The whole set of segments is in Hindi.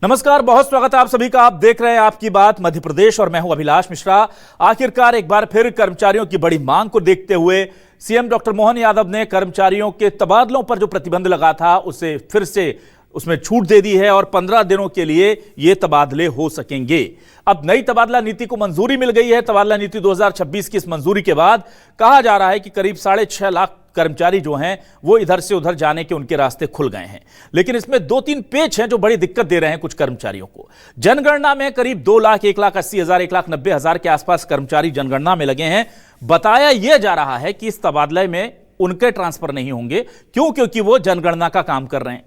नमस्कार, बहुत स्वागत है आप सभी का। आप देख रहे हैं आपकी बात मध्य प्रदेश और मैं हूं अभिलाष मिश्रा। आखिरकार एक बार फिर कर्मचारियों की बड़ी मांग को देखते हुए सीएम डॉक्टर मोहन यादव ने कर्मचारियों के तबादलों पर जो प्रतिबंध लगा था उसे फिर से उसमें छूट दे दी है और 15 दिनों के लिए ये तबादले हो सकेंगे। अब नई तबादला नीति को मंजूरी मिल गई है। तबादला नीति 2026 की इस मंजूरी के बाद कहा जा रहा है कि करीब 6.5 लाख कर्मचारी जो हैं वो इधर से उधर जाने के उनके रास्ते खुल गए हैं। लेकिन इसमें 2-3 पेच हैं जो बड़ी दिक्कत दे रहे हैं कुछ कर्मचारियों को। जनगणना में करीब 2 लाख 1,80,000 1,90,000 के आसपास कर्मचारी जनगणना में लगे हैं। बताया यह जा रहा है कि इस तबादले में उनके ट्रांसफर नहीं होंगे। क्योंकि वो जनगणना का काम कर रहे हैं,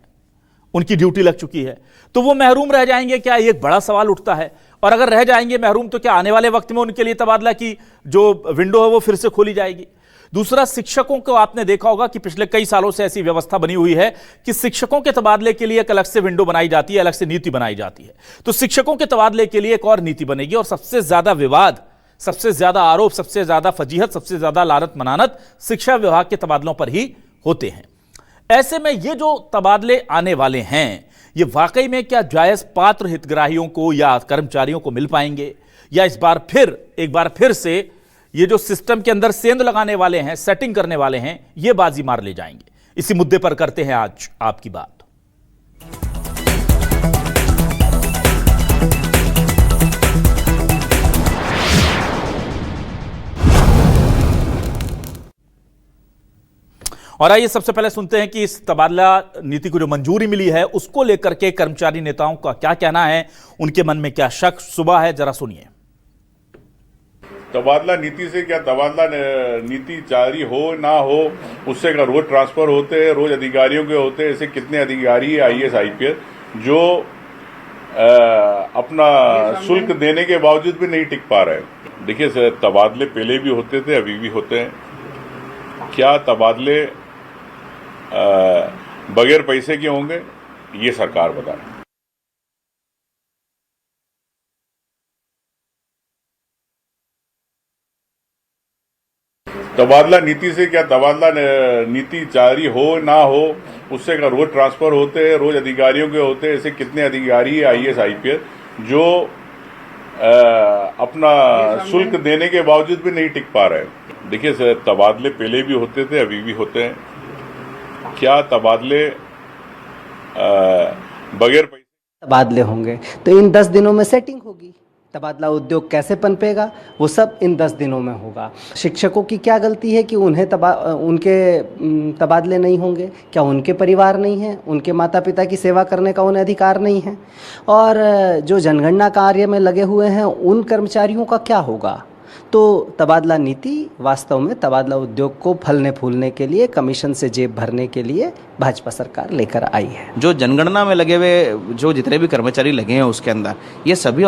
उनकी ड्यूटी लग चुकी है, तो वो महरूम रह जाएंगे क्या? ये एक बड़ा सवाल उठता है। और अगर रह जाएंगे महरूम तो क्या आने वाले वक्त में उनके लिए तबादला की जो विंडो है वो फिर से खोली जाएगी? दूसरा, शिक्षकों को आपने देखा होगा कि पिछले कई सालों से ऐसी व्यवस्था बनी हुई है कि शिक्षकों के तबादले के लिए एक अलग से विंडो बनाई जाती है, अलग से नीति बनाई जाती है। तो शिक्षकों के तबादले के लिए एक और नीति बनेगी और सबसे ज्यादा विवाद, सबसे ज्यादा आरोप, सबसे ज्यादा फजीहत, सबसे ज्यादा लानत मनानत शिक्षा विभाग के तबादलों पर ही होते हैं। ऐसे में ये जो तबादले आने वाले हैं ये वाकई में क्या जायज पात्र हितग्राहियों को या कर्मचारियों को मिल पाएंगे, या इस बार फिर एक बार फिर से ये जो सिस्टम के अंदर सेंध लगाने वाले हैं, सेटिंग करने वाले हैं, ये बाजी मार ले जाएंगे? इसी मुद्दे पर करते हैं आज आपकी बात। और आइए सबसे पहले सुनते हैं कि इस तबादला नीति को जो मंजूरी मिली है उसको लेकर के कर्मचारी नेताओं का क्या कहना है, उनके मन में क्या शक शुबा है, जरा सुनिए। तबादला नीति से क्या, तबादला नीति जारी हो ना हो उससे क्या रोज ट्रांसफर होते हैं, रोज अधिकारियों के होते हैं। ऐसे कितने अधिकारी है आईएएस आईपीएस जो अपना शुल्क देने के बावजूद भी नहीं टिक पा रहे। देखिए, तबादले पहले भी होते थे, अभी भी होते हैं। क्या तबादले बगैर पैसे के होंगे, ये सरकार बताए। तबादला नीति से क्या, तबादला नीति जारी हो ना हो उससे क्या रोज ट्रांसफर होते हैं, रोज अधिकारियों के होते हैं। ऐसे कितने अधिकारी है आईएएस आईपीएस जो अपना शुल्क देने के बावजूद भी नहीं टिक पा रहे। देखिए, तबादले पहले भी होते थे, अभी भी होते हैं। क्या तबादले बगैर पैसे तबादले होंगे तो इन 10 दिनों में सेटिंग होगी। तबादला उद्योग कैसे पनपेगा, वो सब इन 10 दिनों में होगा। शिक्षकों की क्या गलती है कि उनके तबादले नहीं होंगे? क्या उनके परिवार नहीं हैं? उनके माता पिता की सेवा करने का उन्हें अधिकार नहीं है? और जो जनगणना कार्य में लगे हुए हैं उन कर्मचारियों का क्या होगा? तो तबादला नीति वास्तव में तबादला उद्योग को फलने फूलने के लिए, कमीशन से जेब भरने के लिए भाजपा सरकार लेकर आई है। जो जनगणना में लगे हुए जो जितने भी कर्मचारी लगे हैं उसके अंदर ये सभी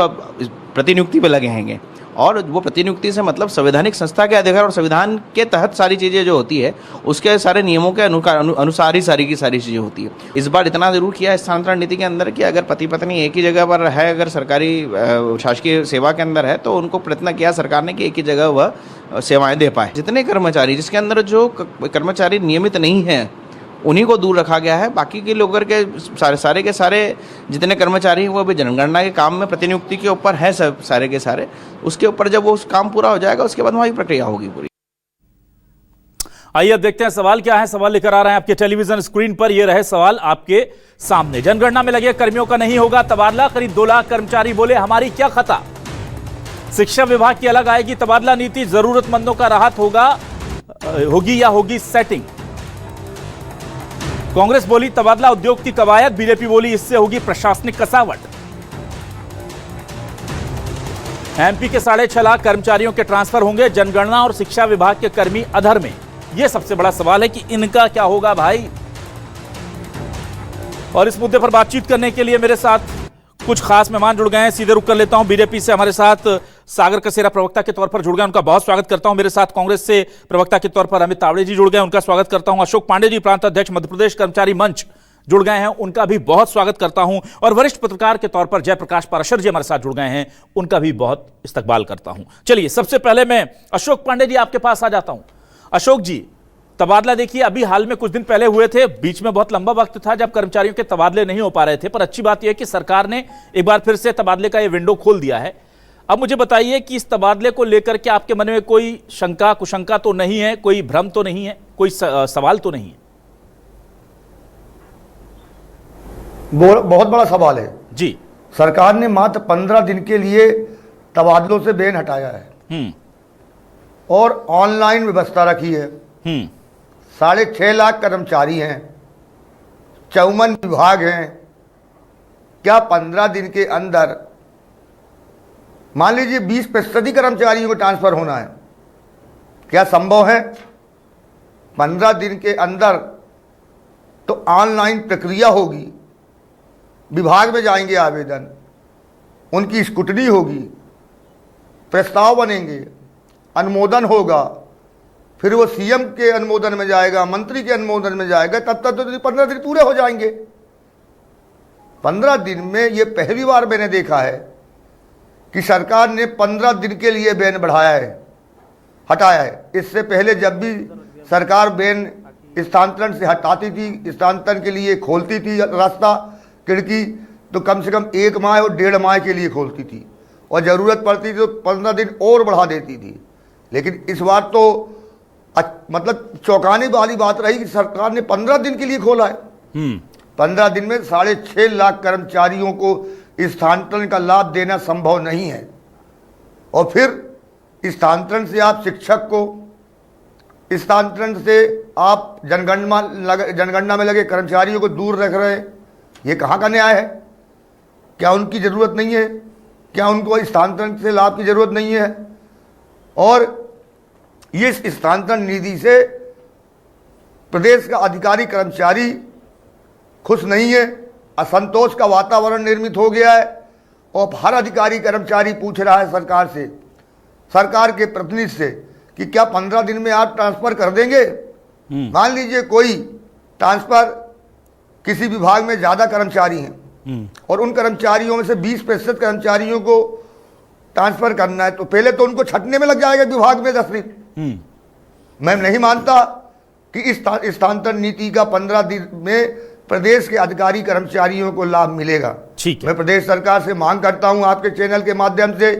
प्रतिनियुक्ति पे लगे हैं। और वो प्रतिनियुक्ति से मतलब संवैधानिक संस्था के अधिकार और संविधान के तहत सारी चीज़ें जो होती है उसके सारे नियमों के अनुसार ही सारी की सारी चीज़ें होती है। इस बार इतना जरूर किया है स्थानांतरण नीति के अंदर कि अगर पति पत्नी एक ही जगह पर है, अगर सरकारी शासकीय सेवा के अंदर है तो उनको प्रयत्न किया सरकार ने कि एक ही जगह वह सेवाएं दे पाए। जितने कर्मचारी जिसके अंदर जो कर्मचारी नियमित नहीं है उन्हीं को दूर रखा गया है। बाकी के लोग के सारे के सारे जितने कर्मचारी हैं वो अभी जनगणना के काम में प्रतिनियुक्ति के ऊपर है, सब सारे के सारे। उसके ऊपर जब वो काम पूरा हो जाएगा उसके बाद वहाँ की प्रक्रिया होगी पूरी। आइए अब देखते हैं सवाल क्या है। सवाल लेकर आ रहे हैं आपके टेलीविजन स्क्रीन पर। यह रहे सवाल आपके सामने। जनगणना में लगे कर्मियों का नहीं होगा तबादला, करीब 2 लाख कर्मचारी बोले हमारी क्या खता। शिक्षा विभाग की अलग आएगी तबादला नीति, जरूरतमंदों का राहत होगी या होगी सेटिंग। कांग्रेस बोली तबादला उद्योग की कवायद, बीजेपी बोली इससे होगी प्रशासनिक कसावट। एमपी के 6.5 लाख कर्मचारियों के ट्रांसफर होंगे, जनगणना और शिक्षा विभाग के कर्मी अधर में। यह सबसे बड़ा सवाल है कि इनका क्या होगा भाई। और इस मुद्दे पर बातचीत करने के लिए मेरे साथ कुछ खास मेहमान जुड़ गए हैं। सीधे रुक कर लेता हूं। बीजेपी से हमारे साथ सागर कसेरा प्रवक्ता के तौर पर जुड़ गए, उनका बहुत स्वागत करता हूं। मेरे साथ कांग्रेस से प्रवक्ता के तौर पर अमित तावड़े जी जुड़ गए, उनका स्वागत करता हूं। अशोक पांडे जी, प्रांत अध्यक्ष मध्य प्रदेश कर्मचारी मंच जुड़ गए हैं, उनका भी बहुत स्वागत करता हूं। और वरिष्ठ पत्रकार के तौर पर जयप्रकाश पाराशर जी हमारे साथ जुड़ गए हैं, उनका भी बहुत इस्तकबाल करता हूं। चलिए सबसे पहले मैं अशोक पांडे जी आपके पास आ जाता हूं। अशोक जी, तबादला देखिए अभी हाल में कुछ दिन पहले हुए थे, बीच में बहुत लंबा वक्त था जब कर्मचारियों के तबादले नहीं हो पा रहे थे, पर अच्छी बात यह है कि सरकार ने एक बार फिर से तबादले का ये विंडो खोल दिया है। अब मुझे बताइए कि इस तबादले को लेकर के आपके मन में कोई शंका कुशंका तो नहीं है, कोई भ्रम तो नहीं है, कोई सवाल तो नहीं है? बहुत बड़ा सवाल है जी। सरकार ने मात्र 15 दिन के लिए तबादलों से बैन हटाया है और ऑनलाइन व्यवस्था रखी है। 6.5 लाख कर्मचारी हैं, 54 विभाग हैं। क्या 15 दिन के अंदर मान लीजिए 20% कर्मचारियों को ट्रांसफर होना है, क्या संभव है? 15 दिन के अंदर तो ऑनलाइन प्रक्रिया होगी, विभाग में जाएंगे आवेदन, उनकी स्क्रूटनी होगी, प्रस्ताव बनेंगे, अनुमोदन होगा, फिर वो सीएम के अनुमोदन में जाएगा, मंत्री के अनुमोदन में जाएगा, तब तक तो 15 दिन पूरे हो जाएंगे। 15 दिन में ये पहली बार मैंने देखा है कि सरकार ने 15 दिन के लिए बैन बढ़ाया है, हटाया है। इससे पहले जब भी सरकार बैन स्थानांतरण से हटाती थी, स्थानांतरण के लिए खोलती थी रास्ता खिड़की, तो कम से कम 1 माह और 1.5 माह के लिए खोलती थी, और ज़रूरत पड़ती थी तो 15 दिन और बढ़ा देती थी। लेकिन इस बार तो मतलब चौंकाने वाली बात रही कि सरकार ने 15 दिन के लिए खोला है। 15 दिन में 6.5 लाख कर्मचारियों को स्थानांतरण का लाभ देना संभव नहीं है। और फिर स्थानांतरण से आप शिक्षक को, स्थानांतरण से आप जनगणना में लगे कर्मचारियों को दूर रख रहे हैं। ये कहाँ का न्याय है? क्या उनकी ज़रूरत नहीं है? क्या उनको स्थानांतरण से लाभ की ज़रूरत नहीं है? और ये स्थानांतरण नीति से प्रदेश का अधिकारी कर्मचारी खुश नहीं है, असंतोष का वातावरण निर्मित हो गया है। और हर अधिकारी कर्मचारी पूछ रहा है सरकार से, सरकार के प्रतिनिधि से, कि क्या 15 दिन में आप ट्रांसफर कर देंगे? मान लीजिए कोई ट्रांसफर, किसी विभाग में ज़्यादा कर्मचारी हैं और उन कर्मचारियों में से 20% कर्मचारियों को ट्रांसफर करना है, तो पहले तो उनको छंटने में लग जाएगा विभाग में 10 दिन। मैं नहीं मानता कि इस स्थानांतरण नीति का 15 दिन में प्रदेश के अधिकारी कर्मचारियों को लाभ मिलेगा। ठीक है। मैं प्रदेश सरकार से मांग करता हूं आपके चैनल के माध्यम से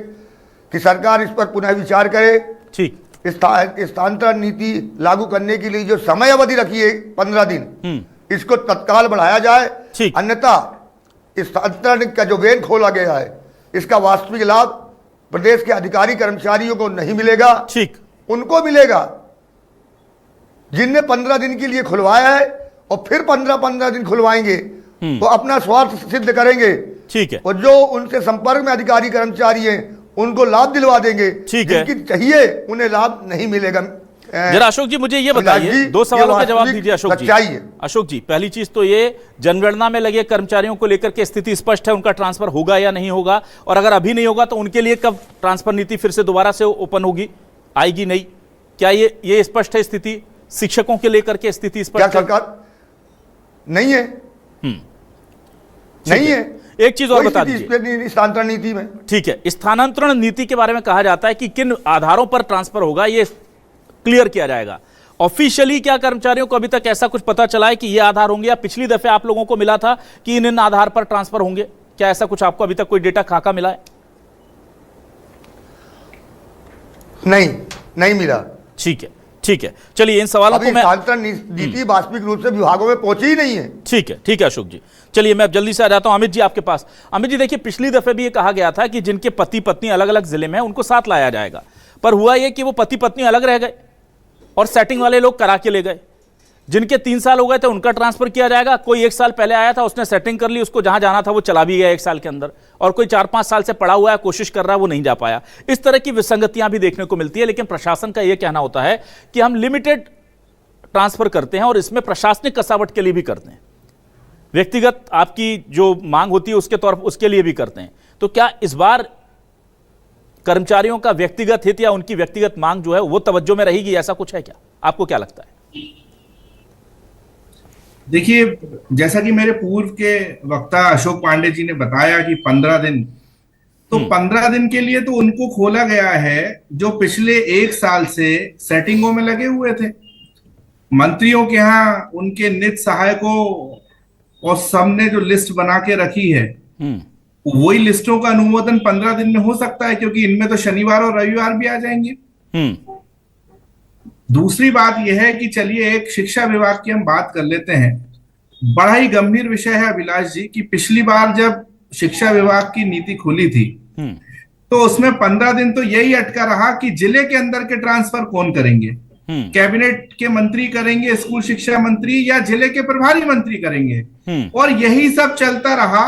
कि सरकार इस पर पुनः विचार करे। ठीक। स्थानांतरण नीति लागू करने के लिए जो समय अवधि रखी है 15 दिन, इसको तत्काल बढ़ाया जाए, अन्यथा स्थानांतरण का जो बैन खोला गया है इसका वास्तविक लाभ प्रदेश के अधिकारी कर्मचारियों को नहीं मिलेगा। ठीक। उनको मिलेगा जिनने 15 दिन के लिए खुलवाया है, और फिर 15 दिन खुलवाएंगे तो अपना स्वार्थ सिद्ध करेंगे। ठीक है। और जो उनसे संपर्क में अधिकारी कर्मचारी हैं उनको लाभ दिलवा देंगे। ठीक है। जिनकी चाहिए उन्हें लाभ नहीं मिलेगा। जरा अशोक जी मुझे ये बताइए, 2 सवालों के जवाब दीजिए अशोक जी। अशोक जी, पहली चीज तो ये, जनगणना में लगे कर्मचारियों को लेकर के स्थिति स्पष्ट है, उनका ट्रांसफर होगा या नहीं होगा? और अगर अभी नहीं होगा तो उनके लिए कब ट्रांसफर नीति फिर से दोबारा से ओपन होगी, आएगी नहीं? क्या ये स्पष्ट है स्थिति? शिक्षकों के लेकर के स्थिति स्पष्ट है? सरकार नहीं है, नहीं है। एक चीज और बता दीजिए स्थानांतरण नीति में। ठीक है, स्थानांतरण नीति के बारे में कहा जाता है कि किन आधारों पर ट्रांसफर होगा ये क्लियर किया जाएगा। ऑफिशियली क्या कर्मचारियों को अभी तक ऐसा कुछ पता चला है कि ये आधार होंगे, या पिछली दफे आप लोगों को मिला था कि इन आधार पर ट्रांसफर होंगे? क्या ऐसा कुछ आपको अभी तक कोई डेटा खाका मिला है? नहीं मिला। ठीक है, ठीक है। चलिए इन सवालों को मैं, स्थानांतरण नीति वास्तविक रूप से विभागों में पहुंची ही नहीं है। ठीक है, ठीक है अशोक जी। चलिए मैं अब जल्दी से आ जाता हूं अमित जी आपके पास। अमित जी देखिए, पिछली दफे भी ये कहा गया था कि जिनके पति पत्नी अलग अलग जिले में उनको साथ लाया जाएगा, पर हुआ ये कि वो पति पत्नी अलग रह गए और सेटिंग वाले लोग करा के ले गए। जिनके 3 साल हो गए थे उनका ट्रांसफर किया जाएगा, कोई 1 साल पहले आया था उसने सेटिंग कर ली, उसको जहां जाना था वो चला भी गया 1 साल के अंदर, और कोई 4-5 साल से पड़ा हुआ है, कोशिश कर रहा है, वो नहीं जा पाया। इस तरह की विसंगतियां भी देखने को मिलती है। लेकिन प्रशासन का यह कहना होता है कि हम लिमिटेड ट्रांसफर करते हैं और इसमें प्रशासनिक कसावट के लिए भी करते हैं, व्यक्तिगत आपकी जो मांग होती है उसके तौर पर उसके लिए भी करते हैं। तो क्या इस बार कर्मचारियों का व्यक्तिगत हित या उनकी व्यक्तिगत मांग जो है वो तवज्जो में रहेगी, ऐसा कुछ है क्या? आपको क्या लगता है? देखिए, जैसा कि मेरे पूर्व के वक्ता अशोक पांडे जी ने बताया कि 15 दिन, तो 15 दिन के लिए तो उनको खोला गया है जो पिछले 1 साल से सेटिंगों में लगे हुए थे। मंत्रियों के यहाँ उनके नित सहायकों और सबने जो लिस्ट बना के रखी है, वही लिस्टों का अनुमोदन 15 दिन में हो सकता है, क्योंकि इनमें तो शनिवार और रविवार भी आ जाएंगे। दूसरी बात यह है कि चलिए एक शिक्षा विभाग की हम बात कर लेते हैं। बड़ा ही गंभीर विषय है अभिलाष जी कि पिछली बार जब शिक्षा विभाग की नीति खुली थी तो उसमें 15 दिन तो यही अटका रहा कि जिले के अंदर के ट्रांसफर कौन करेंगे, कैबिनेट के मंत्री करेंगे, स्कूल शिक्षा मंत्री, या जिले के प्रभारी मंत्री करेंगे, और यही सब चलता रहा।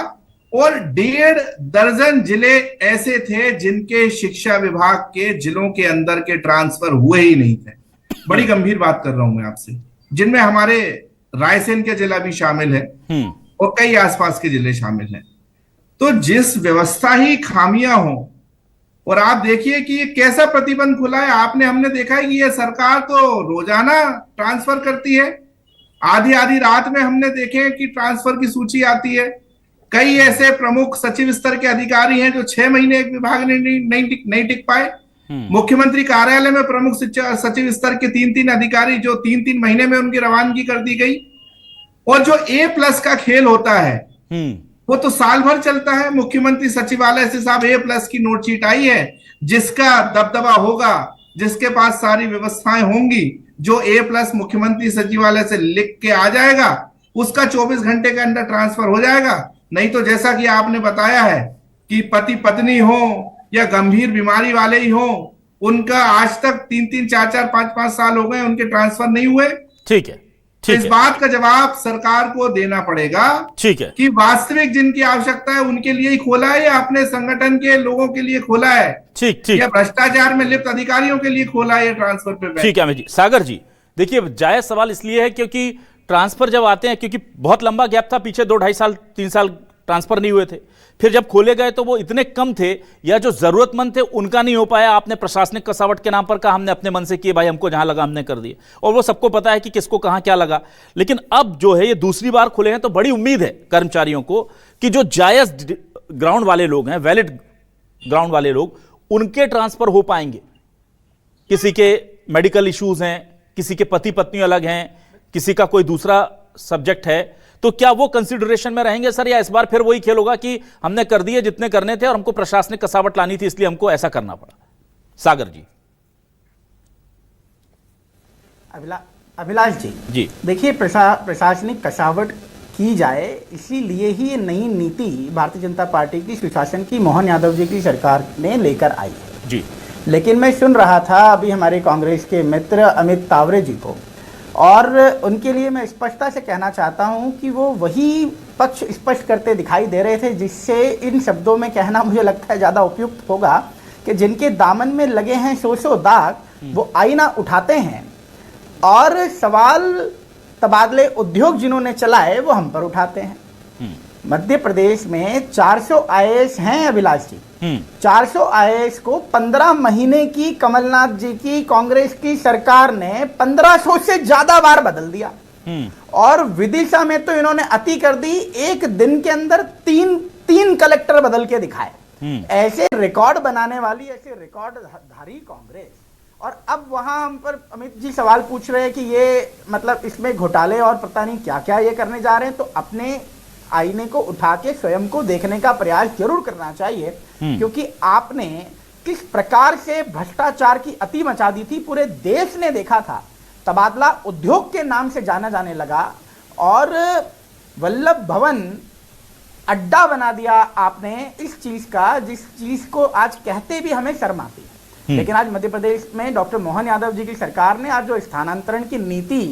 और 1.5 दर्जन जिले ऐसे थे जिनके शिक्षा विभाग के जिलों के अंदर के ट्रांसफर हुए ही नहीं थे। बड़ी गंभीर बात कर रहा हूं मैं आपसे, जिनमें हमारे रायसेन के जिला भी शामिल है और कई आसपास के जिले शामिल हैं। तो जिस व्यवस्था ही खामियां हो, और आप देखिए कि ये कैसा प्रतिबंध खुला है। हमने देखा है कि ये सरकार तो रोजाना ट्रांसफर करती है, आधी आधी रात में हमने देखे कि ट्रांसफर की सूची आती है। कई ऐसे प्रमुख सचिव स्तर के अधिकारी हैं जो 6 महीने एक विभाग ने नहीं टिक पाए। मुख्यमंत्री कार्यालय में प्रमुख सचिव स्तर के 3-3 अधिकारी जो 3-3 महीने में उनकी रवानगी कर दी गई। और जो A+ का खेल होता है वो तो साल भर चलता है। मुख्यमंत्री सचिवालय से साहब A+ की नोटशीट आई है, जिसका दबदबा होगा, जिसके पास सारी व्यवस्थाएं होंगी, जो A+ मुख्यमंत्री सचिवालय से लिख के आ जाएगा, उसका 24 घंटे के अंदर ट्रांसफर हो जाएगा। नहीं तो जैसा कि आपने बताया है कि पति पत्नी हो या गंभीर बीमारी वाले ही हो, उनका आज तक 3-3, 4-4, 5-5 साल हो गए, उनके ट्रांसफर नहीं हुए। ठीक है, इस बात का जवाब सरकार को देना पड़ेगा। ठीक है कि वास्तविक जिनकी आवश्यकता है उनके लिए ही खोला है या अपने संगठन के लोगों के लिए खोला है, ठीक या भ्रष्टाचार में लिप्त अधिकारियों के लिए खोला है ट्रांसफर पे। ठीक है अमित जी। सागर जी, देखिए जायज सवाल इसलिए है क्योंकि ट्रांसफर जब आते हैं, क्योंकि बहुत लंबा गैप था, पीछे 2-2.5 साल 3 साल ट्रांसफर नहीं हुए थे, फिर जब खोले गए तो वो इतने कम थे या जो जरूरतमंद थे उनका नहीं हो पाया। आपने प्रशासनिक कसावट के नाम पर कहा, हमने अपने मन से किए, भाई हमको जहां लगा हमने कर दिए, और वो सबको पता है कि किसको कहां क्या लगा। लेकिन अब जो है ये दूसरी बार खुले हैं तो बड़ी उम्मीद है कर्मचारियों को कि जो जायज ग्राउंड वाले लोग हैं, वैलिड ग्राउंड वाले लोग, उनके ट्रांसफर हो पाएंगे। किसी के मेडिकल इश्यूज हैं, किसी के पति पत्नी अलग हैं, किसी का कोई दूसरा सब्जेक्ट है, तो क्या वो कंसिडरेशन में रहेंगे सर, या इस बार फिर वही खेल होगा कि हमने कर दिए जितने करने थे और हमको प्रशासनिक कसावट लानी थी इसलिए हमको ऐसा करना पड़ा? सागर जी। अभिलाष जी, देखिए प्रशासनिक कसावट की जाए इसीलिए ही ये नई नीति भारतीय जनता पार्टी की सुशासन की मोहन यादव जी की सरकार ने लेकर आई है जी। लेकिन मैं सुन रहा था अभी हमारे कांग्रेस के मित्र अमित तावरे जी को, और उनके लिए मैं स्पष्टता से कहना चाहता हूं कि वो वही पक्ष स्पष्ट करते दिखाई दे रहे थे जिससे इन शब्दों में कहना मुझे लगता है ज़्यादा उपयुक्त होगा कि जिनके दामन में लगे हैं सौ दाग, वो आईना उठाते हैं, और सवाल तबादले उद्योग जिन्होंने चलाए वो हम पर उठाते हैं। मध्य प्रदेश में 400 IAS हैं अभिलाष जी। 400 IAS को 15 महीने की कमलनाथ जी की कांग्रेस की सरकार ने 1500 से ज्यादा बार बदल दिया, और विदिशा में तो इन्होंने अति कर दी, एक दिन के अंदर तीन कलेक्टर बदल के दिखाए। ऐसे रिकॉर्ड बनाने वाली, ऐसे रिकॉर्ड धारी कांग्रेस, और अब वहां हम पर अमित जी सवाल पूछ रहे हैं कि ये मतलब इसमें घोटाले और पता नहीं क्या क्या ये करने जा रहे हैं। तो अपने आईने को उठा के स्वयं को देखने का प्रयास जरूर करना चाहिए, क्योंकि आपने किस प्रकार से भ्रष्टाचार की अति मचा दी थी, पूरे देश ने देखा था। तबादला उद्योग के नाम से जाना जाने लगा और वल्लभ भवन अड्डा बना दिया आपने इस चीज का, जिस चीज को आज कहते भी हमें शर्म आती है। लेकिन आज मध्य प्रदेश में डॉक्टर मोहन यादव जी की सरकार ने आज जो स्थानांतरण की नीति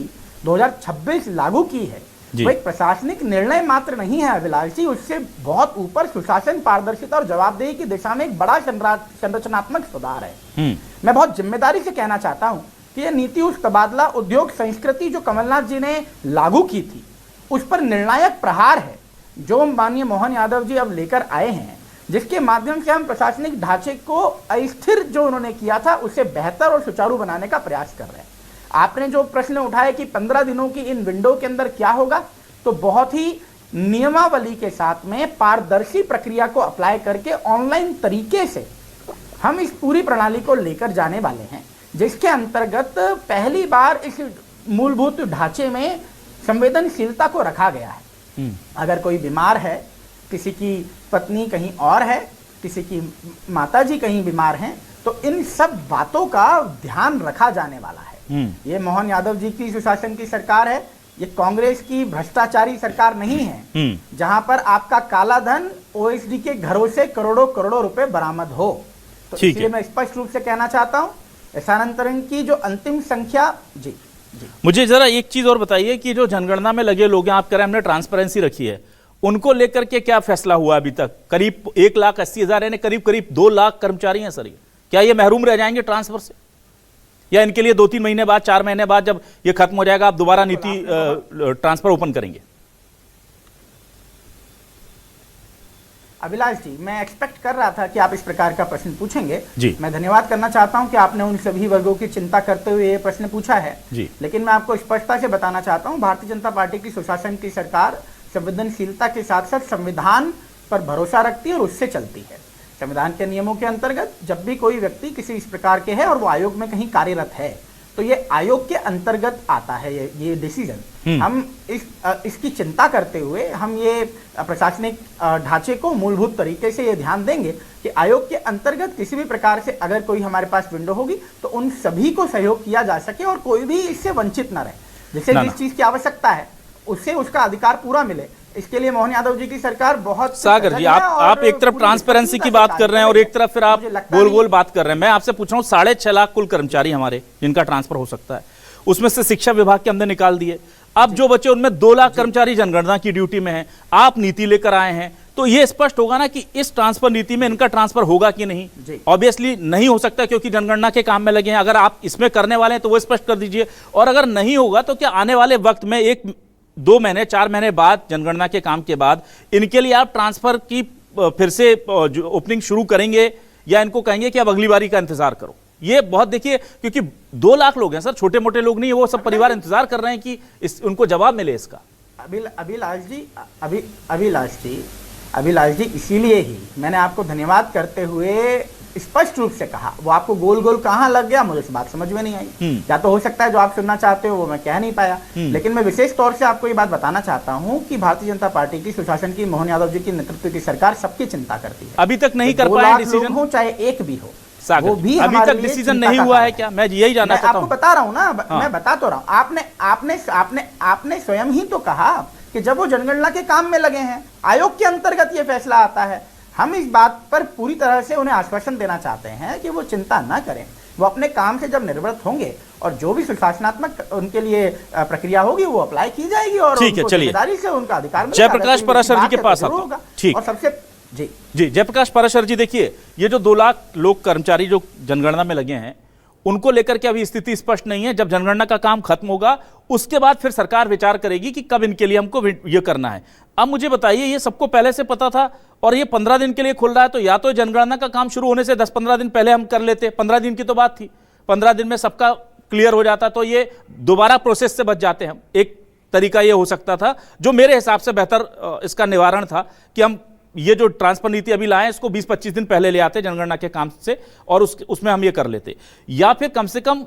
2026 लागू की है, वो एक प्रशासनिक निर्णय मात्र नहीं है अभिलाष जी, उससे बहुत ऊपर सुशासन, पारदर्शिता और जवाबदेही की दिशा में एक बड़ा संरचनात्मक सुधार है। मैं बहुत जिम्मेदारी से कहना चाहता हूं कि यह नीति उस तबादला उद्योग संस्कृति जो कमलनाथ जी ने लागू की थी, उस पर निर्णायक प्रहार है जो माननीय मोहन यादव जी अब लेकर आए हैं, जिसके माध्यम से हम प्रशासनिक ढांचे को अस्थिर जो उन्होंने किया था उसे बेहतर और सुचारू बनाने का प्रयास कर रहे हैं। आपने जो प्रश्न उठाया कि 15 दिनों की इन विंडो के अंदर क्या होगा, तो बहुत ही नियमावली के साथ में पारदर्शी प्रक्रिया को अप्लाई करके ऑनलाइन तरीके से हम इस पूरी प्रणाली को लेकर जाने वाले हैं, जिसके अंतर्गत पहली बार इस मूलभूत ढांचे में संवेदनशीलता को रखा गया है। अगर कोई बीमार है, किसी की पत्नी कहीं और है, किसी की माताजी कहीं बीमार हैं, तो इन सब बातों का ध्यान रखा जाने वाला है। ये मोहन यादव जी की सुशासन की सरकार है, ये कांग्रेस की भ्रष्टाचारी सरकार नहीं है, जहां पर आपका काला धन ओएसडी के घरों से करोड़ों करोड़ों रुपए बरामद हो। तो इसलिए मैं स्पष्ट रूप से कहना चाहता हूं, स्थानांतरण की जो अंतिम संख्या जी। मुझे जरा एक चीज और बताइए कि जो जनगणना में लगे लोग हैं, आप कह रहे हैं हमने ट्रांसपेरेंसी रखी है, उनको लेकर के क्या फैसला हुआ अभी तक? करीब 1,80,000 यानी करीब 2 लाख कर्मचारी हैं सर। ये क्या ये महरूम रह जाएंगे ट्रांसफर से, या इनके लिए 2-3 महीने बाद, 4 महीने बाद जब ये खत्म हो जाएगा आप दोबारा नीति ट्रांसफर ओपन करेंगे? अभिलाष जी, मैं एक्सपेक्ट कर रहा था कि आप इस प्रकार का प्रश्न पूछेंगे जी। मैं धन्यवाद करना चाहता हूं कि आपने उन सभी वर्गों की चिंता करते हुए ये प्रश्न पूछा है जी। लेकिन मैं आपको स्पष्टता से बताना चाहता हूं, भारतीय जनता पार्टी की सुशासन की सरकार संवेदनशीलता के साथ साथ संविधान पर भरोसा रखती है और उससे चलती है। संविधान के नियमों के अंतर्गत जब भी कोई व्यक्ति किसी इस प्रकार के है और वो आयोग में कहीं कार्यरत है, तो ये आयोग के अंतर्गत आता है ये डिसीजन। हम इसकी चिंता करते हुए हम ये प्रशासनिक ढांचे को मूलभूत तरीके से ये ध्यान देंगे कि आयोग के अंतर्गत किसी भी प्रकार से अगर कोई हमारे पास विंडो होगी तो उन सभी को सहयोग किया जा सके और कोई भी इससे वंचित न रहे। जिसे जिस चीज की आवश्यकता है उससे उसका अधिकार पूरा मिले, इसके लिए मोहन यादव जी की सरकार बहुत। सागर जी, आप एक तरफ ट्रांसपेरेंसी की बात कर रहे हैं और एक तरफ फिर आप गोल गोल बात कर रहे हैं। मैं आपसे पूछ रहा हूँ, 6.5 लाख कुल कर्मचारी हमारे जिनका ट्रांसफर हो सकता है, उसमें से शिक्षा विभाग के हमने निकाल दिए। अब जो बचे उनमें 2 लाख कर्मचारी जनगणना की ड्यूटी में हैं। आप नीति लेकर आए हैं तो ये स्पष्ट होगा ना कि इस ट्रांसफर नीति में इनका ट्रांसफर होगा कि नहीं। ऑब्वियसली नहीं हो सकता क्योंकि जनगणना के काम में लगे हैं। अगर आप इसमें करने वाले हैं तो वो स्पष्ट कर दीजिए, और अगर नहीं होगा तो क्या आने वाले वक्त में 1-2 महीने 4 महीने बाद जनगणना के काम के बाद इनके लिए आप ट्रांसफर की फिर से ओपनिंग शुरू करेंगे, या इनको कहेंगे कि अब अगली बारी का इंतजार करो? ये बहुत देखिए, क्योंकि 2 लाख लोग हैं सर, छोटे मोटे लोग नहीं है, वो सब परिवार इंतजार कर रहे हैं कि उनको जवाब मिले इसका। अभिलाष जी, इसीलिए ही मैंने आपको धन्यवाद करते हुए स्पष्ट रूप से कहा। वो आपको गोल गोल कहां लग गया मुझे इस बात समझ में नहीं आई। या तो हो सकता है जो आप सुनना चाहते हो वो मैं कह नहीं पाया, लेकिन मैं विशेष तौर से आपको ये बात बताना चाहता हूं कि भारतीय जनता पार्टी की सुशासन की मोहन यादव जी की नेतृत्व की सरकार सबकी चिंता करती है। अभी तक नहीं कर पाए डिसीजन हो, चाहे एक भी हो, वो भी अभी तक डिसीजन नहीं हुआ है क्या? मैं यही जानना चाहता हूं। आपको बता रहा हूं ना, मैं बता तो रहा हूं। आपने स्वयं ही तो कहा कि जब वो जनगणना के काम में लगे हैं, आयोग के अंतर्गत ये फैसला आता है। हम इस बात पर पूरी तरह से उन्हें आश्वासन देना चाहते हैं कि वो चिंता न करें। वो अपने काम से जब निवृत्त होंगे और जो भी सुशासनात्मक उनके लिए प्रक्रिया होगी वो अप्लाई की जाएगी और ठीक है, चलिए जिम्मेदारी से उनका अधिकार। जयप्रकाश पराशर जी के पास आता ठीक और सबसे जी जयप्रकाश पराशर जी, देखिए ये जो 2 लाख लोग कर्मचारी जो जनगणना में लगे हैं उनको लेकर के अभी स्थिति स्पष्ट नहीं है। जब जनगणना का काम खत्म होगा उसके बाद फिर सरकार विचार करेगी कि कब इनके लिए हमको ये करना है। अब मुझे बताइए, ये सबको पहले से पता था और ये 15 दिन के लिए खुल रहा है, तो या तो जनगणना का काम शुरू होने से 10-15 दिन पहले हम कर लेते। 15 दिन की तो बात थी, 15 दिन में सबका क्लियर हो जाता तो ये दोबारा प्रोसेस से बच जाते हम। एक तरीका ये हो सकता था जो मेरे हिसाब से बेहतर इसका निवारण था कि हम ये जो ट्रांसफर नीति अभी लाए इसको 20-25 दिन पहले ले आते जनगणना के काम से और उसमें हम ये कर लेते। या फिर कम से कम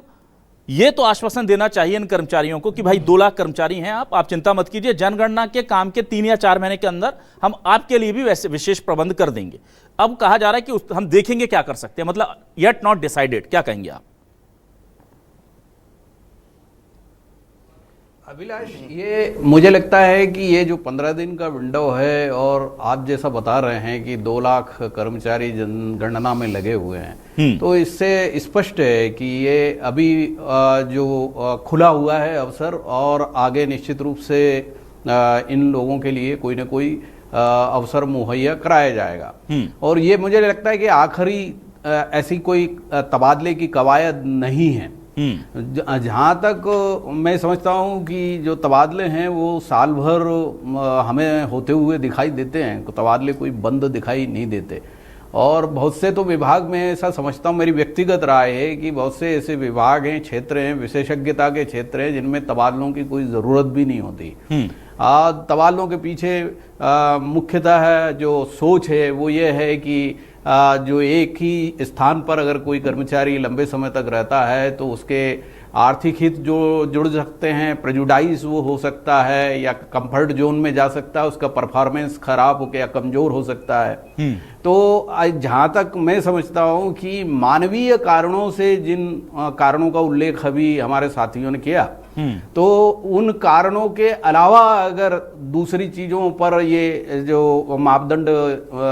ये तो आश्वासन देना चाहिए इन कर्मचारियों को कि भाई 2 लाख कर्मचारी हैं आप चिंता मत कीजिए, जनगणना के काम के 3 या 4 महीने के अंदर हम आपके लिए भी वैसे विशेष प्रबंध कर देंगे। अब कहा जा रहा है कि हम देखेंगे क्या कर सकते हैं, मतलब येट नॉट डिसाइडेड। क्या कहेंगे आप? अभिलाष, ये मुझे लगता है कि ये जो 15 दिन का विंडो है और आप जैसा बता रहे हैं कि 2 लाख कर्मचारी जनगणना में लगे हुए हैं, तो इससे स्पष्ट है कि ये अभी जो खुला हुआ है अवसर और आगे निश्चित रूप से इन लोगों के लिए कोई ना कोई अवसर मुहैया कराया जाएगा। और ये मुझे लगता है कि आखिरी ऐसी कोई तबादले की कवायद नहीं है। जहाँ तक मैं समझता हूँ कि जो तबादले हैं वो साल भर हमें होते हुए दिखाई देते हैं, तबादले कोई बंद दिखाई नहीं देते। और बहुत से तो विभाग में ऐसा समझता हूँ, मेरी व्यक्तिगत राय है कि बहुत से ऐसे विभाग हैं, क्षेत्र हैं, विशेषज्ञता के क्षेत्र हैं जिनमें तबादलों की कोई ज़रूरत भी नहीं होती। तबादलों के पीछे मुख्यतः जो सोच है वो ये है कि जो एक ही स्थान पर अगर कोई कर्मचारी लंबे समय तक रहता है तो उसके आर्थिक हित जो जुड़ सकते हैं, प्रेजुडाइज वो हो सकता है, या कंफर्ट जोन में जा सकता है, उसका परफॉर्मेंस खराब हो या कमजोर हो सकता है। तो जहाँ तक मैं समझता हूँ कि मानवीय कारणों से जिन कारणों का उल्लेख अभी हमारे साथियों ने किया, तो उन कारणों के अलावा अगर दूसरी चीज़ों पर ये जो मापदंड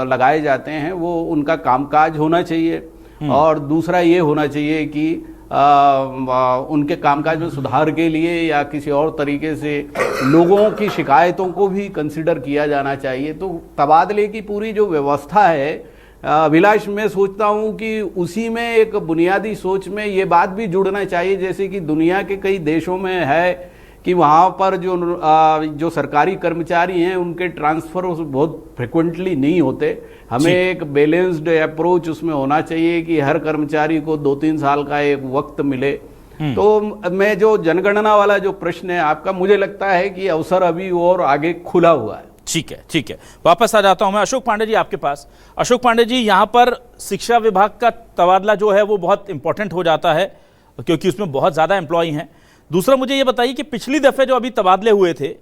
लगाए जाते हैं वो उनका कामकाज होना चाहिए, और दूसरा ये होना चाहिए कि उनके कामकाज में सुधार के लिए या किसी और तरीके से लोगों की शिकायतों को भी कंसिडर किया जाना चाहिए। तो तबादले की पूरी जो व्यवस्था है अभिलाष, मैं सोचता हूं कि उसी में एक बुनियादी सोच में ये बात भी जुड़ना चाहिए, जैसे कि दुनिया के कई देशों में है कि वहाँ पर जो सरकारी कर्मचारी हैं उनके ट्रांसफर बहुत फ्रिक्वेंटली नहीं होते। हमें एक बैलेंस्ड अप्रोच उसमें होना चाहिए कि हर कर्मचारी को 2-3 साल का एक वक्त मिले। तो मैं जो जनगणना वाला जो प्रश्न है आपका, मुझे लगता है कि अवसर अभी और आगे खुला हुआ है। ठीक है, ठीक है, वापस आ जाता हूं मैं अशोक पांडे जी आपके पास। अशोक पांडे जी, यहां पर शिक्षा विभाग का तबादला जो है वो बहुत इंपॉर्टेंट हो जाता है क्योंकि उसमें बहुत ज्यादा एम्प्लॉई हैं। दूसरा मुझे ये बताइए कि पिछली दफे जो अभी तबादले हुए थे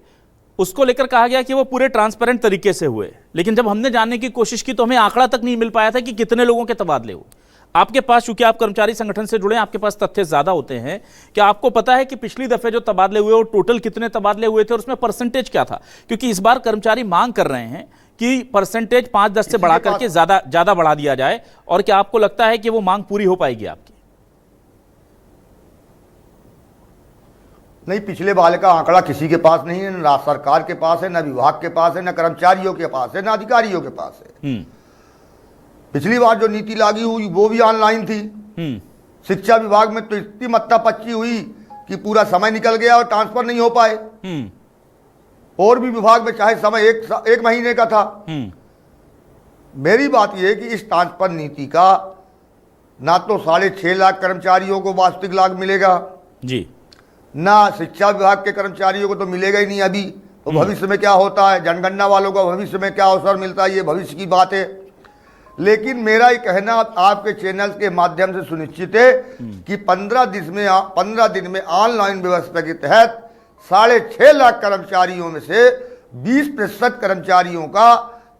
उसको लेकर कहा गया कि वो पूरे ट्रांसपेरेंट तरीके से हुए, लेकिन जब हमने जानने की कोशिश की तो हमें आंकड़ा तक नहीं मिल पाया था कि कितने लोगों के तबादले हुए। आपके पास, चूंकि आप कर्मचारी संगठन से जुड़े हैं, आपके पास तथ्य ज्यादा होते हैं, क्या आपको पता है कि पिछली दफे जो तबादले हुए वो टोटल कितने तबादले हुए थे और उसमें परसेंटेज क्या था? क्योंकि इस बार कर्मचारी मांग कर रहे हैं कि परसेंटेज 5-10 से बढ़ा करके ज्यादा बढ़ा दिया जाए, और क्या आपको लगता है कि वो मांग पूरी हो पाएगी आपकी? नहीं, पिछले वाले का आंकड़ा किसी के पास नहीं है, ना सरकार के पास है, ना विभाग के पास है, ना कर्मचारियों के पास है, ना अधिकारियों के पास है। पिछली बार जो नीति लागू हुई वो भी ऑनलाइन थी। शिक्षा विभाग में तो इतनी मत्तापच्ची हुई कि पूरा समय निकल गया और ट्रांसफर नहीं हो पाए। और भी विभाग में चाहे समय एक महीने का था। मेरी बात यह है कि इस ट्रांसफर नीति का ना तो 6.5 लाख कर्मचारियों को वास्तविक लाभ मिलेगा जी, ना शिक्षा विभाग के कर्मचारियों को तो मिलेगा ही नहीं अभी। तो भविष्य में क्या होता है, जनगणना वालों को भविष्य में क्या अवसर मिलता है, ये भविष्य की बात है। लेकिन मेरा ये कहना आपके चैनल के माध्यम से सुनिश्चित है कि 15 दिन में ऑनलाइन व्यवस्था के तहत 6.5 लाख कर्मचारियों में से 20% कर्मचारियों का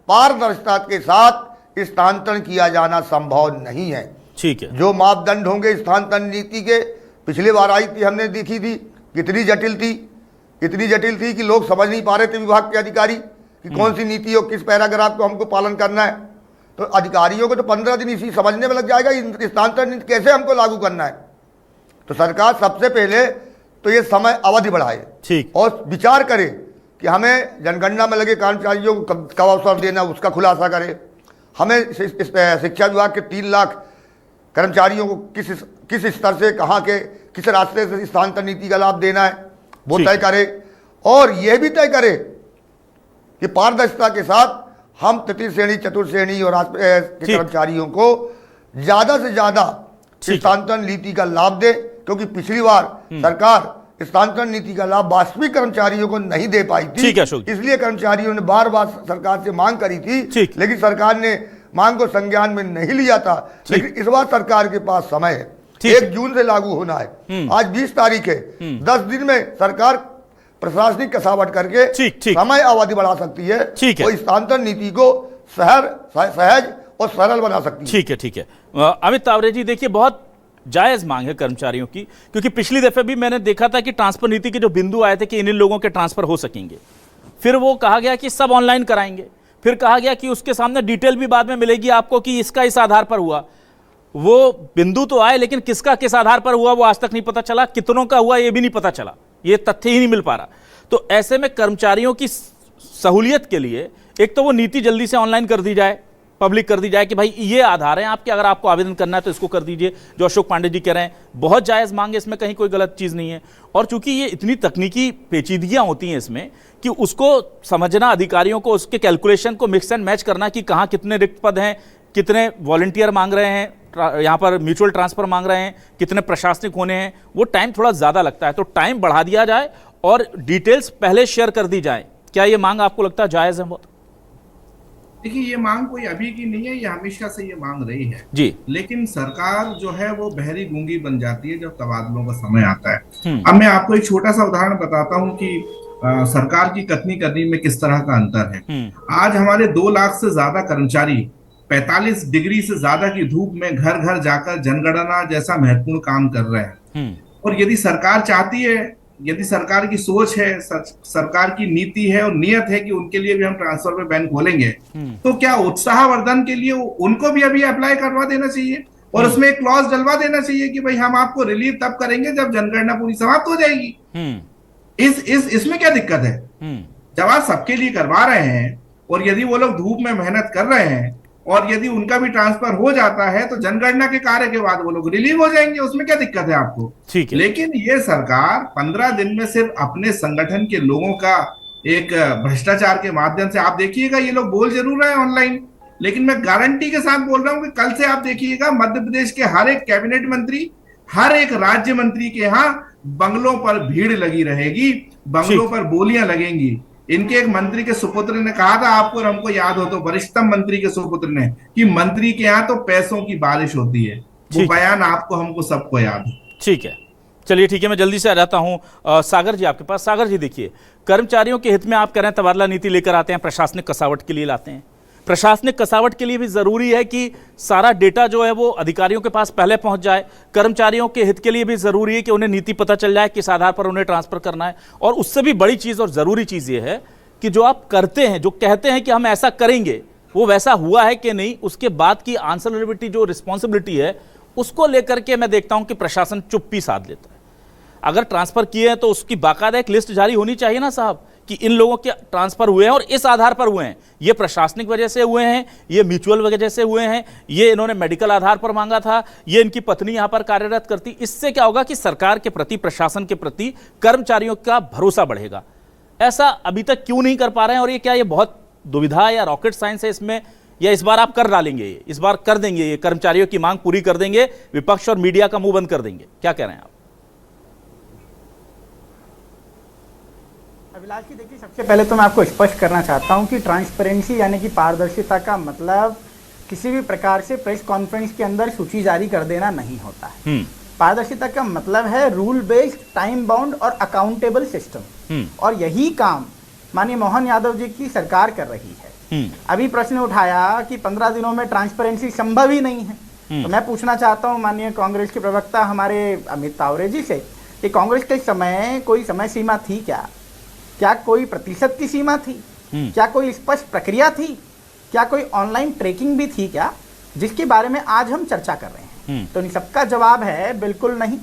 पारदर्शिता के साथ स्थानांतरण किया जाना संभव नहीं है। ठीक है, जो मापदंड होंगे स्थानांतरण नीति के, पिछली बार आई थी, हमने देखी थी कितनी जटिल थी, इतनी जटिल थी कि लोग समझ नहीं पा रहे थे विभाग के अधिकारी कि कौन सी नीति और किस पैराग्राफ को हमको पालन करना है। तो अधिकारियों को तो 15 दिन इसी समझने में लग जाएगा स्थानांतरण नीति कैसे हमको लागू करना है। तो सरकार सबसे पहले तो ये समय अवधि बढ़ाए, ठीक, और विचार करे कि हमें जनगणना में लगे कर्मचारियों को कब अवसर देना, उसका खुलासा करे। हमें शिक्षा विभाग के 3 लाख कर्मचारियों को किस स्तर से, कहाँ के, किस रास्ते से स्थानांतरण नीति का लाभ देना है वो तय करे, और यह भी तय करे कि पारदर्शिता के साथ हम तृतीय श्रेणी, चतुर्थ श्रेणी और के कर्मचारियों को ज्यादा से ज्यादा स्थानांतरण नीति का लाभ दे, क्योंकि पिछली बार सरकार स्थानांतरण नीति का लाभ वास्तविक कर्मचारियों को नहीं दे पाई थी। इसलिए कर्मचारियों ने बार बार सरकार से मांग करी थी, लेकिन सरकार ने मांग को संज्ञान में नहीं लिया था। लेकिन इस बार सरकार के पास समय है, 1 जून से लागू होना है। आज 20 तारीख है, 10 दिन में सरकार प्रशासनिक कसावट करके समय अवधि बढ़ा सकती है, वो स्थानांतरण नीति को सहज और सरल बना सकती है। ठीक है, ठीक है। अमित तावरे जी, देखिए बहुत जायज मांग है कर्मचारियों की, क्योंकि पिछली दफे भी मैंने देखा था कि ट्रांसफर नीति के जो बिंदु आए थे कि इन लोगों के ट्रांसफर हो सकेंगे, फिर वो कहा गया कि सब ऑनलाइन कराएंगे, फिर कहा गया कि उसके सामने डिटेल भी बाद में मिलेगी आपको कि इसका इस आधार पर हुआ। वो बिंदु तो आए, लेकिन किसका किस आधार पर हुआ वो आज तक नहीं पता चला, कितनों का हुआ ये भी नहीं पता चला, ये तथ्य ही नहीं मिल पा रहा। तो ऐसे में कर्मचारियों की सहूलियत के लिए एक तो वो नीति जल्दी से ऑनलाइन कर दी जाए, पब्लिक कर दी जाए कि भाई ये आधार है आपके, अगर आपको आवेदन करना है तो इसको कर दीजिए। जो अशोक पांडे जी कह रहे हैं बहुत जायज मांग है, इसमें कहीं कोई गलत चीज नहीं है। और चूंकि ये इतनी तकनीकी पेचीदगियां होती हैं इसमें कि उसको समझना, अधिकारियों को उसके कैलकुलेशन को मिक्स एंड मैच करना कि कहाँ कितने रिक्त पद हैं, कितने वॉलंटियर मांग रहे हैं, यहाँ पर म्यूचुअल ट्रांसफर मांग रहे हैं, कितने प्रशासनिक होने हैं, वो टाइम थोड़ा ज्यादा लगता है। तो टाइम बढ़ा दिया जाए और डिटेल्स पहले शेयर कर दी जाए। क्या ये मांग आपको लगता है जायज है? बहुत देखिए, ये मांग कोई अभी की नहीं है, ये हमेशा से ये मांग रही है जी। लेकिन सरकार जो है वो बहरी गूंगी बन जाती है जब तबादलों का समय आता है। हम्म। अब मैं आपको एक छोटा सा उदाहरण बताता हूँ कि सरकार की कथनी करनी में किस तरह का अंतर है। आज हमारे 2 लाख से ज्यादा कर्मचारी 45 डिग्री से ज्यादा की धूप में घर घर जाकर जनगणना जैसा महत्वपूर्ण काम कर रहे हैं। और यदि सरकार चाहती है, यदि सरकार की सोच है, सरकार की नीति है और नियत है कि उनके लिए भी हम ट्रांसफर पे बैंक खोलेंगे, तो क्या उत्साहवर्धन के लिए उनको भी अभी अप्लाई करवा देना चाहिए और उसमें एक क्लॉज डलवा देना चाहिए कि भाई हम आपको रिलीव तब करेंगे जब जनगणना पूरी समाप्त हो जाएगी। इसमें क्या दिक्कत है? जब आप सबके लिए करवा रहे हैं और यदि वो लोग धूप में मेहनत कर रहे हैं और यदि उनका भी ट्रांसफर हो जाता है तो जनगणना के कार्य के बाद वो लोग रिलीव हो जाएंगे, उसमें क्या दिक्कत है आपको? ठीक है। लेकिन ये सरकार 15 दिन में सिर्फ अपने संगठन के लोगों का एक भ्रष्टाचार के माध्यम से, आप देखिएगा ये लोग बोल जरूर रहे हैं ऑनलाइन, लेकिन मैं गारंटी के साथ बोल रहा हूं कि कल से आप देखिएगा मध्य प्रदेश के हर एक कैबिनेट मंत्री, हर एक राज्य मंत्री के यहाँ बंगलों पर भीड़ लगी रहेगी, बंगलों पर बोलियां लगेंगी। इनके एक मंत्री के सुपुत्र ने कहा था, आपको और हमको याद हो तो, वरिष्ठतम मंत्री के सुपुत्र ने, कि मंत्री के यहाँ तो पैसों की बारिश होती है। वो बयान आपको हमको सबको याद है। ठीक है, चलिए ठीक है, मैं जल्दी से आ जाता हूं सागर जी आपके पास। सागर जी देखिए, कर्मचारियों के हित में आप कह रहे हैं तबादला नीति लेकर आते हैं, प्रशासनिक कसावट के लिए लाते हैं। प्रशासनिक कसावट के लिए भी जरूरी है कि सारा डेटा जो है वो अधिकारियों के पास पहले पहुंच जाए। कर्मचारियों के हित के लिए भी जरूरी है कि उन्हें नीति पता चल जाए किस आधार पर उन्हें ट्रांसफर करना है। और उससे भी बड़ी चीज और जरूरी चीज ये है कि जो आप करते हैं, जो कहते हैं कि हम ऐसा करेंगे, वो वैसा हुआ है कि नहीं, उसके बाद की आंसरबिलिटी, जो रिस्पॉन्सिबिलिटी है, उसको लेकर के मैं देखता हूं कि प्रशासन चुप्पी साध लेता है। अगर ट्रांसफर किए हैं तो उसकी बाकायदा एक लिस्ट जारी होनी चाहिए ना साहब, कि इन लोगों के ट्रांसफर हुए हैं और इस आधार पर हुए हैं, ये प्रशासनिक वजह से हुए हैं, ये म्यूचुअल वजह से हुए हैं, ये इन्होंने मेडिकल आधार पर मांगा था, ये इनकी पत्नी यहां पर कार्यरत करती। इससे क्या होगा कि सरकार के प्रति, प्रशासन के प्रति कर्मचारियों का भरोसा बढ़ेगा। ऐसा अभी तक क्यों नहीं कर पा रहे हैं? और ये क्या, ये बहुत दुविधा या रॉकेट साइंस है इसमें, या इस बार आप कर डालेंगे, इस बार कर देंगे, ये कर्मचारियों की मांग पूरी कर देंगे, विपक्ष और मीडिया का मुंह बंद कर देंगे? क्या कह रहे हैं आप? अभिलाष जी देखिए, सबसे पहले तो मैं आपको स्पष्ट करना चाहता हूं कि ट्रांसपेरेंसी यानी कि पारदर्शिता का मतलब किसी भी प्रकार से प्रेस कॉन्फ्रेंस के अंदर सूची जारी कर देना नहीं होता है। पारदर्शिता का मतलब है रूल बेस्ड, टाइम बाउंड और अकाउंटेबल सिस्टम, और यही काम माननीय मोहन यादव जी की सरकार कर रही है। अभी प्रश्न उठाया कि 15 दिनों में ट्रांसपेरेंसी संभव ही नहीं है, तो मैं पूछना चाहता हूं माननीय कांग्रेस के प्रवक्ता हमारे अमित तावरे जी से कि कांग्रेस के समय कोई समय सीमा थी क्या कोई प्रतिशत की सीमा थी? क्या कोई स्पष्ट प्रक्रिया थी? क्या कोई ऑनलाइन ट्रैकिंग भी थी क्या, जिसके बारे में आज हम चर्चा कर रहे हैं? तो इन सबका जवाब है बिल्कुल नहीं।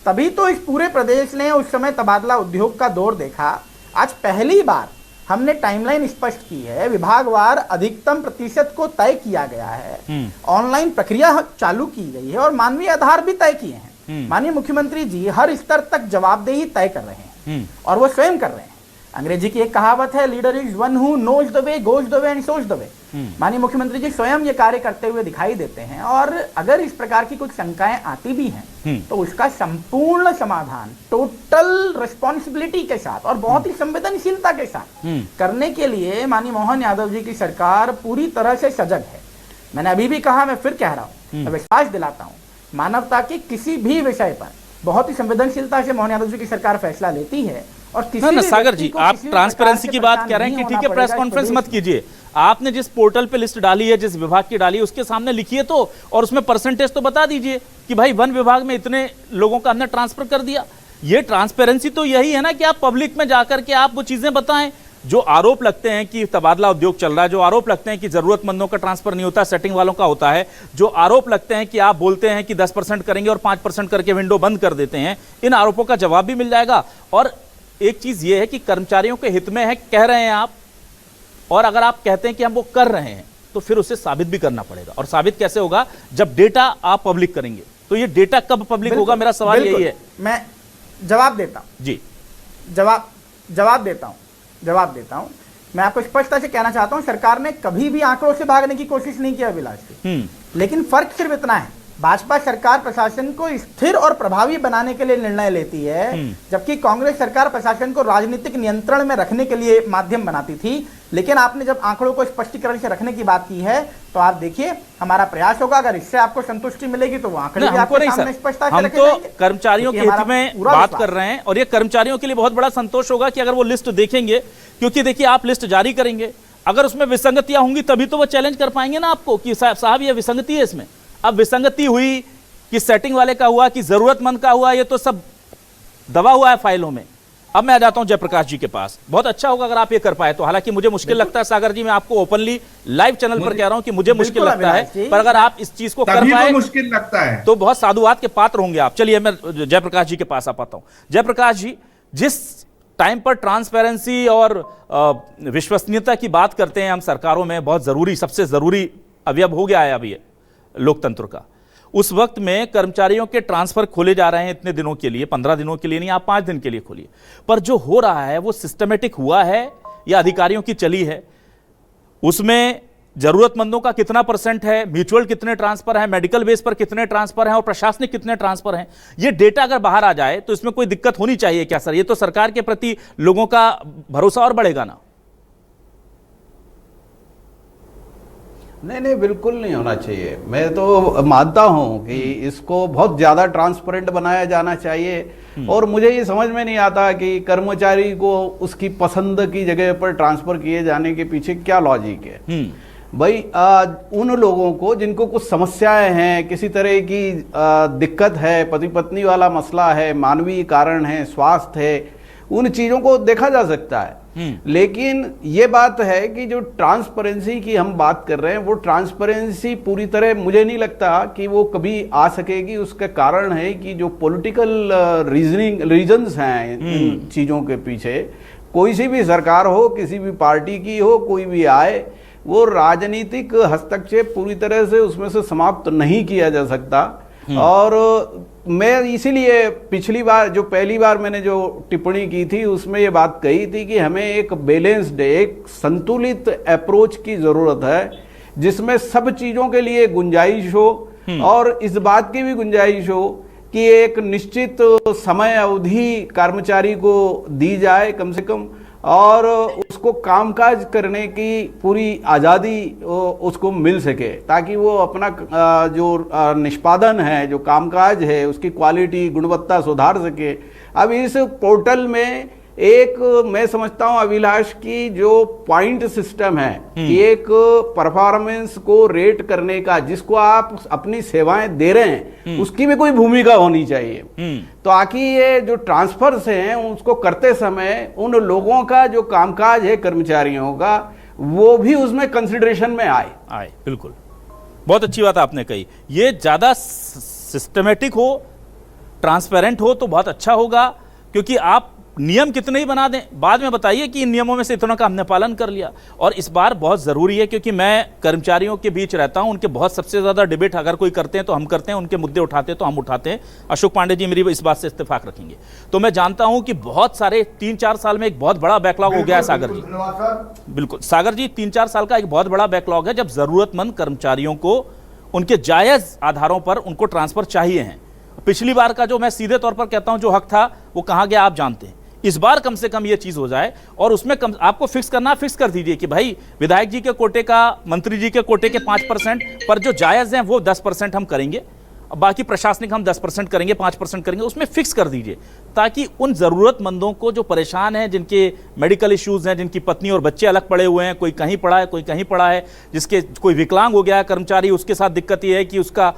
तभी तो इस पूरे प्रदेश ने उस समय तबादला उद्योग का दौर देखा। आज पहली बार हमने टाइमलाइन स्पष्ट की है, विभागवार अधिकतम प्रतिशत को तय किया गया है, ऑनलाइन प्रक्रिया चालू की गई है और मानवीय आधार भी तय किए हैं। माननीय मुख्यमंत्री जी हर स्तर तक जवाबदेही तय कर रहे हैं और वो स्वयं कर रहे हैं। अंग्रेजी की एक कहावत है, leader is one who knows the way, goes the way and shows the way. माननीय मुख्यमंत्री जी स्वयं ये कार्य करते हुए दिखाई देते हैं, और अगर इस प्रकार की कुछ शंकाएं आती भी हैं तो उसका संपूर्ण समाधान टोटल रिस्पॉन्सिबिलिटी के साथ और बहुत ही संवेदनशीलता के साथ करने के लिए माननीय मोहन यादव जी की सरकार पूरी तरह से सजग है। मैंने अभी भी कहा, मैं फिर कह रहा हूँ, मैं विश्वास दिलाता हूँ, मानवता के किसी भी विषय पर बहुत ही संवेदनशीलता से मोहन यादव जी की सरकार फैसला लेती है। और ना सागर जी, आप ट्रांसपेरेंसी की बात कह रहे हैं कि ठीक है, प्रेस कॉन्फ्रेंस मत कीजिए, आपने जिस पोर्टल पे लिस्ट डाली है, जिस विभाग की डाली है, उसके सामने लिखिए तो, और उसमें परसेंटेज तो बता दीजिए कि भाई वन विभाग में इतने लोगों का हमने ट्रांसफर कर दिया। ये ट्रांसपेरेंसी तो यही है ना कि आप पब्लिक में जाकर के आप वो चीजें बताएं। जो आरोप लगते हैं कि तबादला उद्योग चल रहा है, जो आरोप लगते हैं कि जरूरतमंदों का ट्रांसफर नहीं होता, सेटिंग वालों का होता है, जो आरोप लगते हैं कि आप बोलते हैं कि 10% करेंगे और 5% करके विंडो बंद कर देते हैं, इन आरोपों का जवाब भी मिल जाएगा। और एक चीज ये है कि कर्मचारियों के हित में है, कह रहे हैं आप, और अगर आप कहते हैं कि हम वो कर रहे हैं तो फिर उसे साबित भी करना पड़ेगा। और साबित कैसे होगा? जब डेटा आप पब्लिक करेंगे। तो ये डेटा कब पब्लिक होगा, मेरा सवाल यही है। मैं जवाब देता हूं जी, जवाब देता हूं। मैं आपको स्पष्टता से कहना चाहता हूं, सरकार ने कभी भी आंकड़ों से भागने की कोशिश नहीं की अभिलाष जी, लेकिन फर्क सिर्फ इतना है, भाजपा सरकार प्रशासन को स्थिर और प्रभावी बनाने के लिए निर्णय लेती है, जबकि कांग्रेस सरकार प्रशासन को राजनीतिक नियंत्रण में रखने के लिए माध्यम बनाती थी। लेकिन आपने जब आंकड़ों को स्पष्टीकरण से रखने की बात की है तो आप देखिए हमारा प्रयास होगा, अगर इससे आपको संतुष्टि मिलेगी तो वो आंकड़े भी आपके सामने स्पष्टता से हम रखे तो जाएंगे। कर्मचारियों के हित में बात कर रहे हैं और ये कर्मचारियों के लिए बहुत बड़ा संतोष होगा कि अगर वो लिस्ट देखेंगे, क्योंकि देखिए आप लिस्ट जारी करेंगे, अगर उसमें विसंगतियां होंगी तभी तो वो चैलेंज कर पाएंगे ना आपको कि साहब ये विसंगति है इसमें। अब विसंगति हुई कि सेटिंग वाले का हुआ कि जरूरतमंद का हुआ, ये तो सब दबा हुआ है फाइलों में। अब मैं आ जाता हूं जयप्रकाश जी के पास। बहुत अच्छा होगा अगर आप ये कर पाए तो, हालांकि मुझे मुश्किल लगता है सागर जी, मैं आपको ओपनली लाइव चैनल पर कह रहा हूं कि मुझे मुश्किल लगता है, पर अगर आप इस चीज को कर पाए मुश्किल लगता है तो बहुत साधुवाद के पात्र होंगे आप। चलिए मैं जयप्रकाश जी के पास आ पाता हूं। जयप्रकाश जी, जिस टाइम पर ट्रांसपेरेंसी और विश्वसनीयता की बात करते हैं हम सरकारों में, बहुत जरूरी, सबसे जरूरी अवयव हो गया है अभी लोकतंत्र का, उस वक्त में कर्मचारियों के ट्रांसफर खोले जा रहे हैं इतने दिनों के लिए, 15 दिनों के लिए नहीं, आप 5 दिन के लिए खोलिए, पर जो हो रहा है वो सिस्टमेटिक हुआ है या अधिकारियों की चली है? उसमें जरूरतमंदों का कितना % है, म्यूचुअल कितने ट्रांसफर है, मेडिकल बेस पर कितने ट्रांसफर हैं और प्रशासनिक कितने ट्रांसफर हैं? ये डेटा अगर बाहर आ जाए तो इसमें कोई दिक्कत होनी चाहिए क्या सर? ये तो सरकार के प्रति लोगों का भरोसा और बढ़ेगा ना? नहीं, बिल्कुल नहीं होना चाहिए। मैं तो मानता हूं कि इसको बहुत ज्यादा ट्रांसपेरेंट बनाया जाना चाहिए और मुझे ये समझ में नहीं आता कि कर्मचारी को उसकी पसंद की जगह पर ट्रांसफर किए जाने के पीछे क्या लॉजिक है। भाई उन लोगों को जिनको कुछ समस्याएं हैं, किसी तरह की दिक्कत है, पति पत्नी वाला मसला है, मानवीय कारण है, स्वास्थ्य है, उन चीजों को देखा जा सकता है। लेकिन ये बात है कि जो ट्रांसपेरेंसी की हम बात कर रहे हैं, वो ट्रांसपेरेंसी पूरी तरह मुझे नहीं लगता कि वो कभी आ सकेगी। उसका कारण है कि जो पॉलिटिकल रीजंस हैं इन चीजों के पीछे, कोई सी भी सरकार हो, किसी भी पार्टी की हो, कोई भी आए, वो राजनीतिक हस्तक्षेप पूरी तरह से उसमें से समाप्त नहीं किया जा सकता। और मैं इसीलिए पिछली बार जो पहली बार मैंने जो टिप्पणी की थी उसमें ये बात कही थी कि हमें एक बैलेंस्ड, एक संतुलित अप्रोच की जरूरत है जिसमें सब चीजों के लिए गुंजाइश हो और इस बात की भी गुंजाइश हो कि एक निश्चित समय अवधि कर्मचारी को दी जाए कम से कम, और उसको कामकाज करने की पूरी आज़ादी उसको मिल सके, ताकि वो अपना जो निष्पादन है, जो कामकाज है, उसकी क्वालिटी, गुणवत्ता सुधार सके। अब इस पोर्टल में एक मैं समझता हूं अभिलाष की जो पॉइंट सिस्टम है, एक परफॉर्मेंस को रेट करने का, जिसको आप अपनी सेवाएं दे रहे हैं उसकी भी कोई भूमिका होनी चाहिए। तो आखिर ये जो ट्रांसफर्स हैं उसको करते समय उन लोगों का जो कामकाज है कर्मचारियों का, वो भी उसमें कंसिडरेशन में आए। बिल्कुल, बहुत अच्छी बात आपने कही। ये ज्यादा सिस्टमेटिक हो, ट्रांसपेरेंट हो तो बहुत अच्छा होगा, क्योंकि आप नियम कितने ही बना दें, बाद में बताइए कि इन नियमों में से इतना का हमने पालन कर लिया। और इस बार बहुत ज़रूरी है, क्योंकि मैं कर्मचारियों के बीच रहता हूं, उनके बहुत सबसे ज़्यादा डिबेट अगर कोई करते हैं तो हम करते हैं, उनके मुद्दे उठाते हैं तो हम उठाते हैं। अशोक पांडे जी मेरी इस बात से इत्तेफाक रखेंगे। तो मैं जानता हूं कि बहुत सारे 3-4 साल में एक बहुत बड़ा बैकलॉग हो गया है सागर जी। बिल्कुल सागर जी, 3-4 साल का एक बहुत बड़ा बैकलॉग है, जब ज़रूरतमंद कर्मचारियों को उनके जायज़ आधारों पर उनको ट्रांसफ़र चाहिए हैं। पिछली बार का जो मैं सीधे तौर पर कहता हूं जो हक था वो कहाँ गया आप जानते हैं। इस बार कम से कम ये चीज हो जाए, और उसमें कम आपको फिक्स करना, फिक्स कर दीजिए कि भाई विधायक जी के कोटे का, मंत्री जी के कोटे के 5%, पर जो जायज हैं वो 10% हम करेंगे, बाकी प्रशासनिक हम 10% करेंगे, 5% करेंगे, उसमें फिक्स कर दीजिए, ताकि उन जरूरतमंदों को जो परेशान हैं, जिनके मेडिकल इश्यूज हैं, जिनकी पत्नी और बच्चे अलग पड़े हुए हैं, कोई कहीं पड़ा है, कोई कहीं पड़ा है, जिसके कोई विकलांग हो गया है कर्मचारी, उसके साथ दिक्कत ये है कि उसका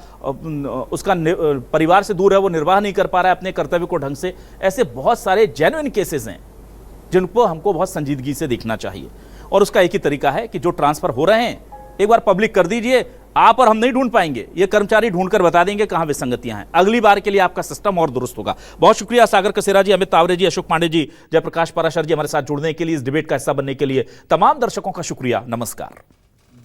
परिवार से दूर है, वो निर्वाह नहीं कर पा रहा है अपने कर्तव्य को ढंग से। ऐसे बहुत सारे जेन्युइन केसेस हैं जिनको हमको बहुत संजीदगी से देखना चाहिए, और उसका एक ही तरीका है कि जो ट्रांसफर हो रहे हैं एक बार पब्लिक कर दीजिए। आप और हम नहीं ढूंढ पाएंगे, ये कर्मचारी ढूंढकर बता देंगे कहां विसंगतियां हैं। अगली बार के लिए आपका सिस्टम और दुरुस्त होगा। बहुत शुक्रिया सागर कसेरा जी, अमित तावरे जी, अशोक पांडे जी, जयप्रकाश पाराशर जी, हमारे साथ जुड़ने के लिए, इस डिबेट का हिस्सा बनने के लिए। तमाम दर्शकों का शुक्रिया। नमस्कार।